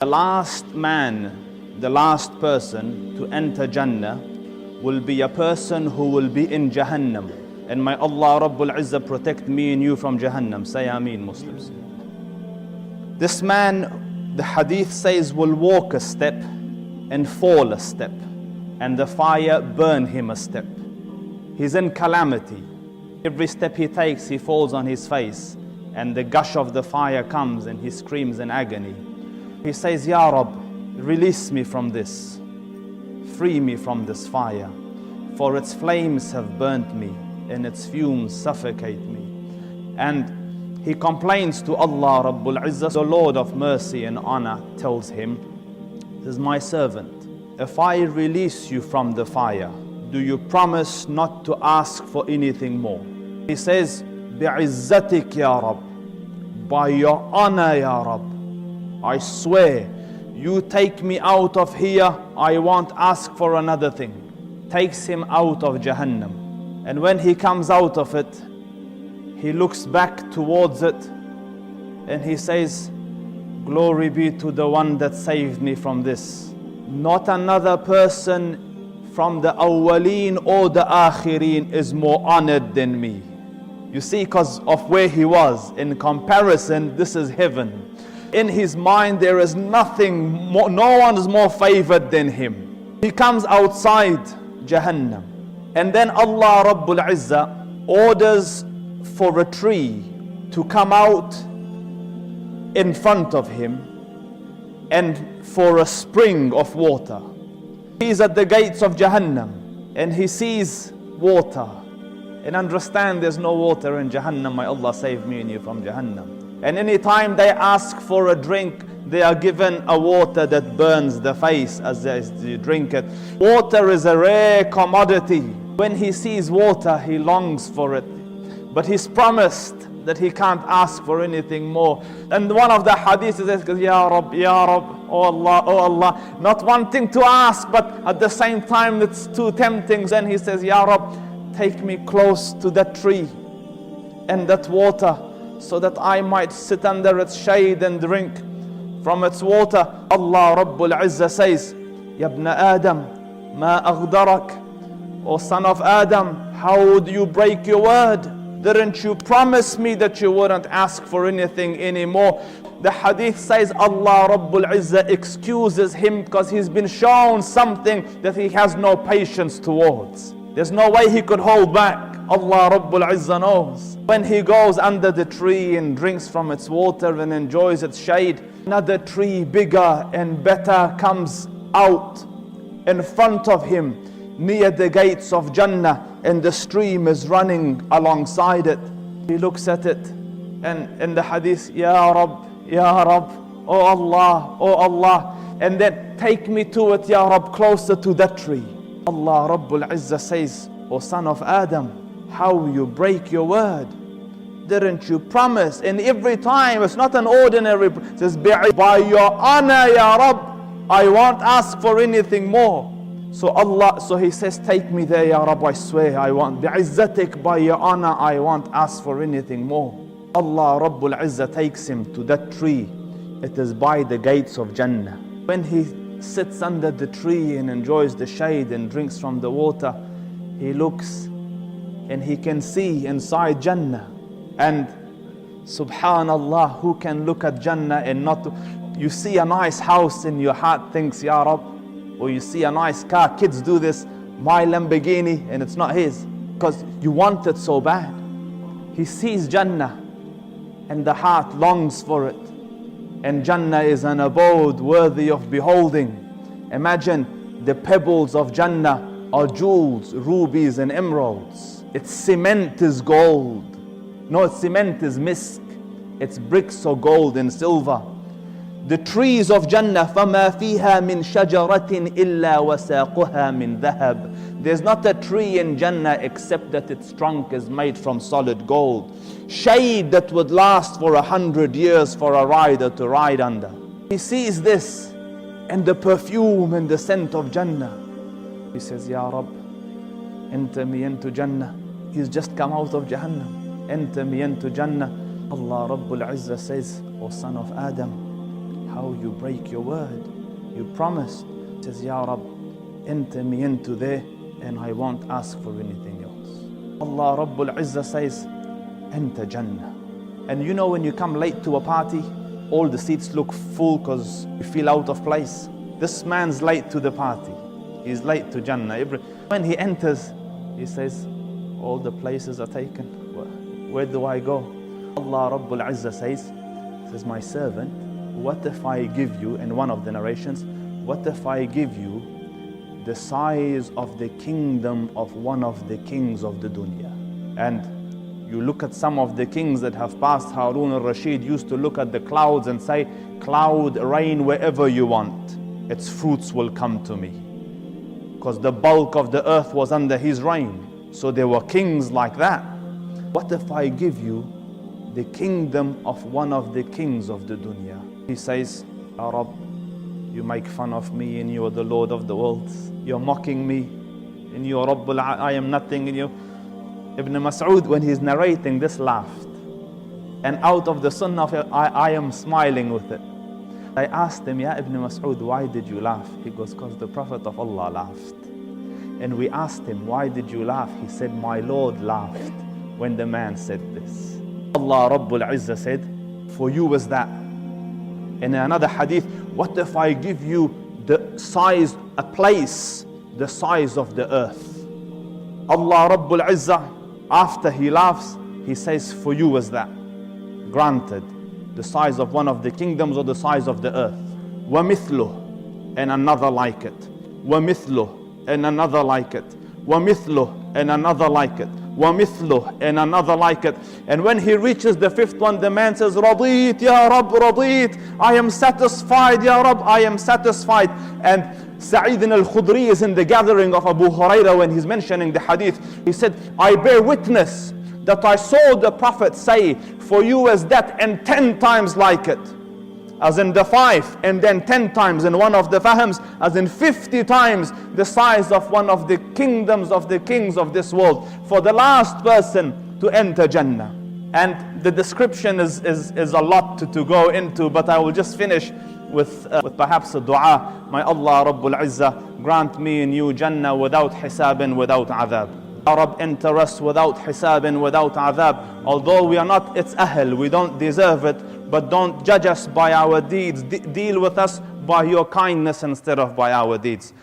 The last man, the last person to enter Jannah will be a person who will be in Jahannam. And may Allah Rabbul Izzah protect me and you from Jahannam. Say Ameen, Muslims. This man, the hadith says, will walk a step and fall a step, and the fire burn him a step. He's in calamity. Every step he takes, he falls on his face, and the gush of the fire comes and he screams in agony. He says, Ya Rab, release me from this. Free me from this fire, for its flames have burnt me and its fumes suffocate me. And he complains to Allah Rabbul Izzah. The Lord of mercy and honor tells him, this is my servant, if I release you from the fire, do you promise not to ask for anything more? He says, bi'izzatik ya Rab, by your honor ya Rab, I swear, you take me out of here, I won't ask for another thing. Takes him out of Jahannam. And when he comes out of it, he looks back towards it and he says, glory be to the one that saved me from this. Not another person from the awwaleen or the akhirin is more honored than me. You see, because of where he was, in comparison, this is heaven. In his mind there is nothing more, no one is more favored than him. He comes outside Jahannam, and then Allah Rabbul Izzah orders for a tree to come out in front of him, and for a spring of water. He's at the gates of Jahannam and he sees water, and understand there's no water in Jahannam. May Allah save me and you from Jahannam. And anytime they ask for a drink, they are given a water that burns the face as they drink it. Water is a rare commodity. When he sees water, he longs for it. But he's promised that he can't ask for anything more. And one of the hadiths says, Ya Rab, oh Allah, not wanting to ask, but at the same time it's too tempting. Then he says, Ya Rab, take me close to that tree and that water, so that I might sit under its shade and drink from its water. Allah Rabbul Izzah says, Ya ibn Adam, ma aghdarak, O son of Adam, how would you break your word? Didn't you promise me that you wouldn't ask for anything anymore? The hadith says Allah Rabbul Izzah excuses him because he's been shown something that he has no patience towards. There's no way he could hold back. Allah Rabbul Izzah knows. When he goes under the tree and drinks from its water and enjoys its shade, another tree bigger and better comes out in front of him near the gates of Jannah, and the stream is running alongside it. He looks at it, and in the hadith, Ya Rab, oh Allah, and then take me to it, Ya Rab, closer to that tree. Allah Rabbul Izzah says, O son of Adam, how you break your word. Didn't you promise? And every time, it's not an ordinary, it says, by your honor, Ya Rab, I won't ask for anything more. So he says, take me there, Ya Rab, I swear, I won't. Bi'izzatik, by your honor, I won't ask for anything more. Allah Rabbul Izzah takes him to that tree. It is by the gates of Jannah. When he sits under the tree and enjoys the shade and drinks from the water, he looks and he can see inside Jannah. And subhanallah, who can look at Jannah and not, you see a nice house and your heart thinks, Ya Rab, or you see a nice car, kids do this, my Lamborghini, and it's not his, because you want it so bad. He sees Jannah and the heart longs for it. And Jannah is an abode worthy of beholding. Imagine the pebbles of Jannah are jewels, rubies and emeralds. Its cement is gold. No, its cement is misk. Its bricks are gold and silver. The trees of Jannah, فَمَا فِيهَا مِنْ شَجَرَةٍ إِلَّا وَسَاقُهَا مِنْ ذَهَبٍ. There's not a tree in Jannah except that its trunk is made from solid gold. Shade that would last for 100 years for a rider to ride under. He sees this and the perfume and the scent of Jannah. He says, Ya Rab, enter me into Jannah. He's just come out of Jahannam. Enter me into Jannah. Allah Rabbul Izzah says, O son of Adam, how you break your word? You promised. He says, Ya Rab, enter me into there and I won't ask for anything else. Allah Rabbul Izzah says, enter Jannah. And you know when you come late to a party, all the seats look full because you feel out of place. This man's late to the party. He's late to Jannah. When he enters, he says, all the places are taken. Where do I go? Allah Rabbul Izzah says, my servant, what if I give you, in one of the narrations, what if I give you the size of the kingdom of one of the kings of the dunya? And you look at some of the kings that have passed. Harun al-Rashid used to look at the clouds and say, cloud, rain wherever you want. Its fruits will come to me. Because the bulk of the earth was under his reign. So there were kings like that. What if I give you the kingdom of one of the kings of the dunya? He says, Ya Rab, you make fun of me and you are the Lord of the worlds. You're mocking me and you are Rabbul, I am nothing in you. Ibn Mas'ud, when he's narrating this, laughed. And out of the sunnah of it, I am smiling with it. I asked him, Ya Ibn Mas'ud, why did you laugh? He goes, because the Prophet of Allah laughed. And we asked him, why did you laugh? He said, my Lord laughed when the man said this. Allah Rabbul Izzah said, for you was that. In another hadith, what if I give you the size, a place, the size of the earth? Allah Rabbul Izzah, after he laughs, he says, for you was that. Granted, the size of one of the kingdoms or the size of the earth. وَمِثْلُهُ, and another like it. وَمِثْلُهُ, and another like it. وَمِثْلُهُ, and another like it. وَمِثْلُهُ, and another like it. And when he reaches the fifth one, the man says, رَضِيت Ya Rab, رَضِيت. I am satisfied, Ya Rab, I am satisfied. And Sa'id al-Khudri is in the gathering of Abu Hurairah when he's mentioning the hadith. He said, I bear witness that I saw the Prophet say, for you as that, and 10 times like it. As in the 5, and then 10 times in one of the fahms, as in 50 times the size of one of the kingdoms of the kings of this world, for the last person to enter Jannah. And the description is a lot to go into, but I will just finish with perhaps a dua. May Allah Rabbul Izzah grant me and you Jannah without hisab and without adhab. Ya Rab, enter us without hisab and without adhab. Although we are not its ahl, we don't deserve it, but don't judge us by our deeds. Deal with us by your kindness instead of by our deeds.